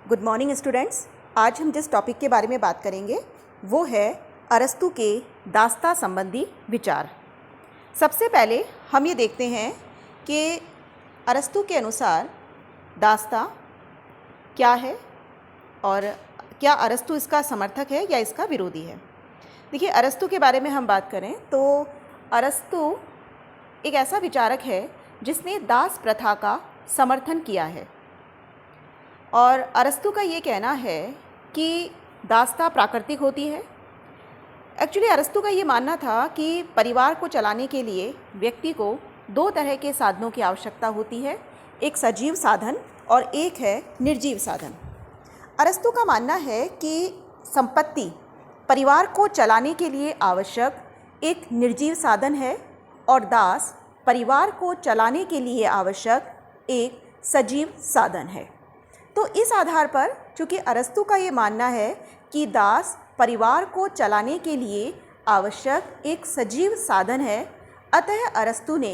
Good morning students. आज हम जिस टॉपिक के बारे में बात करेंगे वो है अरस्तू के दास्ता संबंधी विचार। सबसे पहले हम ये देखते हैं कि अरस्तू के अनुसार दास्ता क्या है और क्या अरस्तू इसका समर्थक है या इसका विरोधी है। देखिए, अरस्तू के बारे में हम बात करें तो अरस्तू एक ऐसा विचारक है जिसने दास प्रथा का समर्थन किया है और अरस्तू का ये कहना है कि दास्ता प्राकृतिक होती है। एक्चुअली अरस्तू का ये मानना था कि परिवार को चलाने के लिए व्यक्ति को दो तरह के साधनों की आवश्यकता होती है, एक सजीव साधन और एक है निर्जीव साधन। अरस्तू का मानना है कि संपत्ति परिवार को चलाने के लिए आवश्यक एक निर्जीव साधन है और दास परिवार को चलाने के लिए आवश्यक एक सजीव साधन है। तो इस आधार पर चूँकि अरस्तू का ये मानना है कि दास परिवार को चलाने के लिए आवश्यक एक सजीव साधन है, अतः अरस्तू ने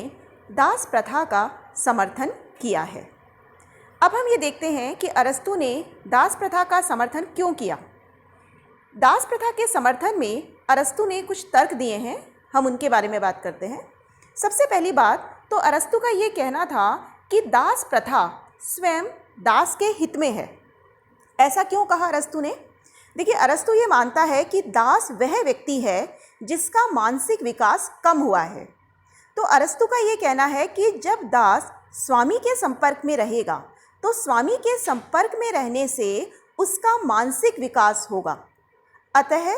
दास प्रथा का समर्थन किया है। अब हम ये देखते हैं कि अरस्तू ने दास प्रथा का समर्थन क्यों किया। दास प्रथा के समर्थन में अरस्तू ने कुछ तर्क दिए हैं, हम उनके बारे में बात करते हैं। सबसे पहली बात तो अरस्तू का ये कहना था कि दास प्रथा स्वयं दास के हित में है। ऐसा क्यों कहा अरस्तू ने? देखिए, अरस्तू ये मानता है कि दास वह व्यक्ति है जिसका मानसिक विकास कम हुआ है। तो अरस्तू का ये कहना है कि जब दास स्वामी के संपर्क में रहेगा तो स्वामी के संपर्क में रहने से उसका मानसिक विकास होगा, अतः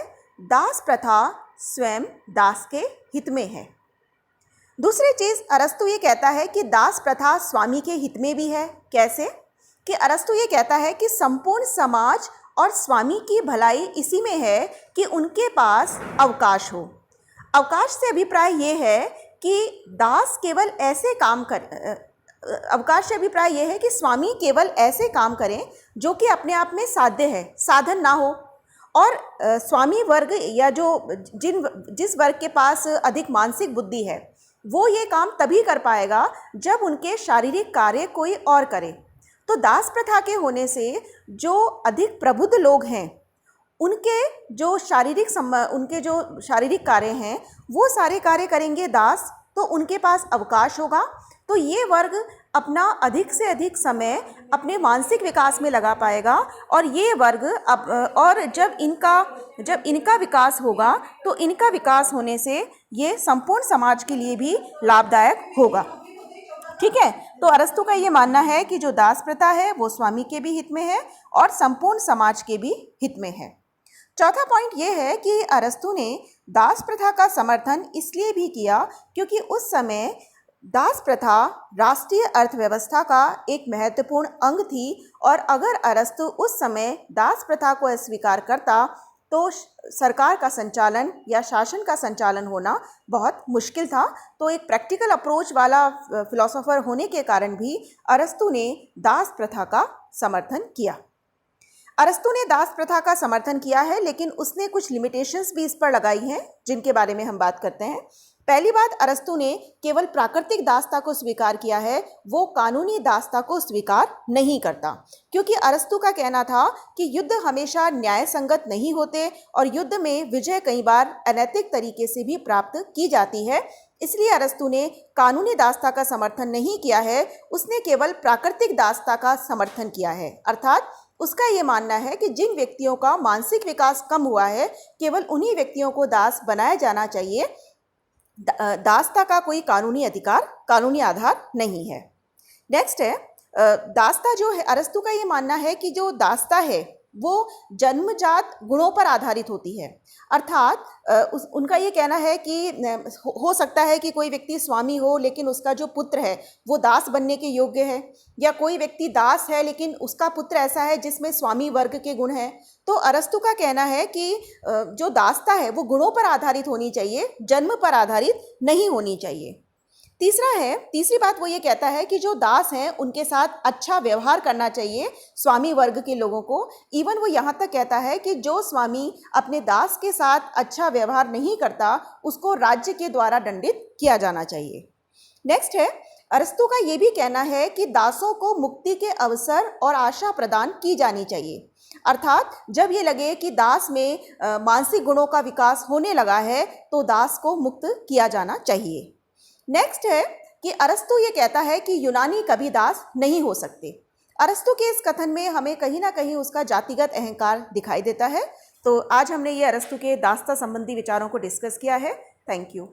दास प्रथा स्वयं दास के हित में है। दूसरी चीज़ अरस्तू ये कहता है कि दास प्रथा स्वामी के हित में भी है। कैसे? कि अरस्तू ये कहता है कि संपूर्ण समाज और स्वामी की भलाई इसी में है कि उनके पास अवकाश हो। अवकाश से अभिप्राय ये है कि दास केवल ऐसे काम अवकाश से अभिप्राय ये है कि स्वामी केवल ऐसे काम करें जो कि अपने आप में साध्य है, साधन ना हो। और स्वामी वर्ग या जिस वर्ग के पास अधिक मानसिक बुद्धि है वो ये काम तभी कर पाएगा जब उनके शारीरिक कार्य कोई और करे। तो दास प्रथा के होने से जो अधिक प्रबुद्ध लोग हैं उनके जो शारीरिक कार्य हैं वो सारे कार्य करेंगे दास, तो उनके पास अवकाश होगा। तो ये वर्ग अपना अधिक से अधिक समय अपने मानसिक विकास में लगा पाएगा और ये वर्ग जब इनका विकास होगा तो इनका विकास होने से ये संपूर्ण समाज के लिए भी लाभदायक होगा। ठीक है, तो अरस्तू का ये मानना है कि जो दास प्रथा है वो स्वामी के भी हित में है और संपूर्ण समाज के भी हित में है। चौथा पॉइंट ये है कि अरस्तू ने दास प्रथा का समर्थन इसलिए भी किया क्योंकि उस समय दास प्रथा राष्ट्रीय अर्थव्यवस्था का एक महत्वपूर्ण अंग थी और अगर अरस्तू उस समय दास प्रथा को अस्वीकार करता तो सरकार का संचालन या शासन का संचालन होना बहुत मुश्किल था। तो एक प्रैक्टिकल अप्रोच वाला फिलोसोफर होने के कारण भी अरस्तू ने दास प्रथा का समर्थन किया। अरस्तू ने दास प्रथा का समर्थन किया है, लेकिन उसने कुछ लिमिटेशंस भी इस पर लगाई हैं जिनके बारे में हम बात करते हैं। पहली बात, अरस्तू ने केवल प्राकृतिक दास्ता को स्वीकार किया है, वो कानूनी दास्ता को स्वीकार नहीं करता, क्योंकि अरस्तू का कहना था कि युद्ध हमेशा न्याय संगत नहीं होते और युद्ध में विजय कई बार अनैतिक तरीके से भी प्राप्त की जाती है। इसलिए अरस्तू ने कानूनी दास्ता का समर्थन नहीं किया है, उसने केवल प्राकृतिक दास्ता का समर्थन किया है। अर्थात उसका ये मानना है कि जिन व्यक्तियों का मानसिक विकास कम हुआ है केवल उन्हीं व्यक्तियों को दास बनाया जाना चाहिए। दास्ता का कोई कानूनी आधार नहीं है। नेक्स्ट है दास्ता जो है, अरस्तू का ये मानना है कि जो दास्ता है वो जन्मजात गुणों पर आधारित होती है। अर्थात उनका ये कहना है कि हो सकता है कि कोई व्यक्ति स्वामी हो लेकिन उसका जो पुत्र है वो दास बनने के योग्य है, या कोई व्यक्ति दास है लेकिन उसका पुत्र ऐसा है जिसमें स्वामी वर्ग के गुण हैं। तो अरस्तू का कहना है कि जो दास्ता है वो गुणों पर आधारित होनी चाहिए, जन्म पर आधारित नहीं होनी चाहिए। तीसरी बात वो ये कहता है कि जो दास हैं उनके साथ अच्छा व्यवहार करना चाहिए स्वामी वर्ग के लोगों को। इवन वो यहाँ तक कहता है कि जो स्वामी अपने दास के साथ अच्छा व्यवहार नहीं करता उसको राज्य के द्वारा दंडित किया जाना चाहिए। नेक्स्ट है अरस्तू का ये भी कहना है कि दासों को मुक्ति के अवसर और आशा प्रदान की जानी चाहिए, अर्थात जब ये लगे कि दास में मानसिक गुणों का विकास होने लगा है तो दास को मुक्त किया जाना चाहिए। नेक्स्ट है कि अरस्तू ये कहता है कि यूनानी कभी दास नहीं हो सकते। अरस्तू के इस कथन में हमें कहीं ना कहीं उसका जातिगत अहंकार दिखाई देता है। तो आज हमने ये अरस्तू के दास्ता संबंधी विचारों को डिस्कस किया है। Thank you.